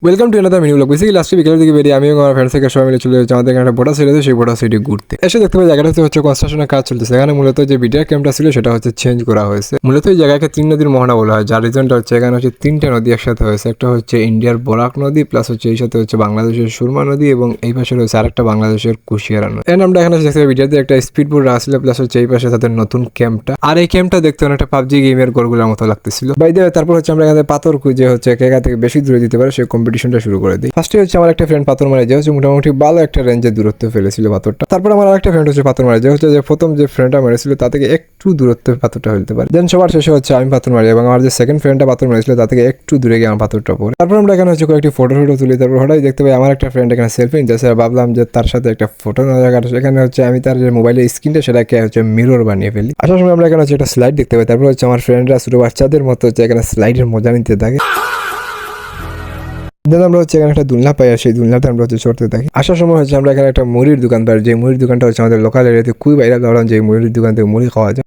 Welcome to another mini blog. Basically লাস্টে বিকেলের দিকে বেরিয়ে আমি এবং আমার ফ্রেন্ডস থেকে সবাই মিলে চলে যাচ্ছি আমাদের এখানে একটা বড় সাইড আছে, সেই বড় সাইডে ঘুরতে। এসে দেখতে পাই জায়গাটা হচ্ছে কনস্ট্রাকশনের কাজ চলতেছে। এখানে মূলত যে বিডিআর ক্যাম্পটা ছিল সেটা হচ্ছে চেঞ্জ করা হয়েছে। মূলত এই জায়গাকে তিন নদীর মোহনা বলা হয়, যার রিজনটা হচ্ছে এখানে হচ্ছে তিনটা নদী একসাথে হয়েছে। একটা হচ্ছে ইন্ডিয়ার বরাক নদী, প্লাস হচ্ছে এই সাথে হচ্ছে বাংলাদেশের সুরমা নদী, এবং এই পাশে রয়েছে আরেকটা বাংলাদেশের কুশিয়ারা নদী। এর নামটা এখানে দেখতে পাই বিডিআর একটা স্পিড বোট আসলে, প্লাস হচ্ছে এই পাশে তাদের নতুন ক্যাম্পটা। আর এই ক্যাম্পটা দেখতে অনেকটা পাবজি গেমের গোলগুলোর মতো লাগতেছিল। বাইরে তারপর হচ্ছে আমরা এখানে পাথর খুঁজে হচ্ছে কে থেকে বেশি দূরে দিতে পারে সেই কম্পিটিশনটা শুরু করে দিই। ফার্স্টে হচ্ছে আমার একটা ফ্রেন্ড পাথর মারে যে হচ্ছে মোটামুটি ভালো একটা রেঞ্জের দূরত্ব ফেলেছিল পাথরটা। তারপর আমার আরেকটা ফ্রেন্ড হচ্ছে পাথর মারে যে হচ্ছে যে প্রথম যে ফ্রেন্ডটা মেরেছিল তা থেকে একটু দূরত্বে পাথরটা ফেলতে পারে। দেন সবার শেষে হচ্ছে আমি পাথর মারি এবং আমার যে সেকেন্ড ফ্রেন্ডটা পাথর মেরেছিল তা থেকে একটু দূরে গিয়ে আমার পাথরটা পড়ে। তারপর আমরা এখানে হচ্ছে কয়েকটি ফটো তুলি। তারপর হঠাৎ দেখতে পাই আমার একটা ফ্রেন্ড এখানে সেলফি নিতেছে। ভাবলাম যে তার সাথে একটা ফটো নেওয়া যাক। এখানে হচ্ছে আমি তার যে মোবাইলের স্ক্রিনটা সেটাকে হচ্ছে মিরর বানিয়ে ফেলি। আসার সময় আমরা এখানে হচ্ছে একটা স্লাইড দেখতে পাই। তারপর হচ্ছে আমার ফ্রেন্ডরা ছোট বাচ্চাদের মতো হচ্ছে এখানে স্লাইডের মজা নিতে থাকে। দেন আমরা হচ্ছে এখানে একটা দুলনা পাই, আর সেই দুলনাতে আমরা হচ্ছে চড়তে থাকি। আসার সময় হচ্ছে আমরা এখানে একটা মুড়ির দোকান পাই, যে মুড়ির দোকানটা হচ্ছে আমাদের লোকাল এরিয়াতে খুবই বাইরে, ধরলাম যে মুড়ির দোকান থেকে মুড়ি খাওয়া যায়।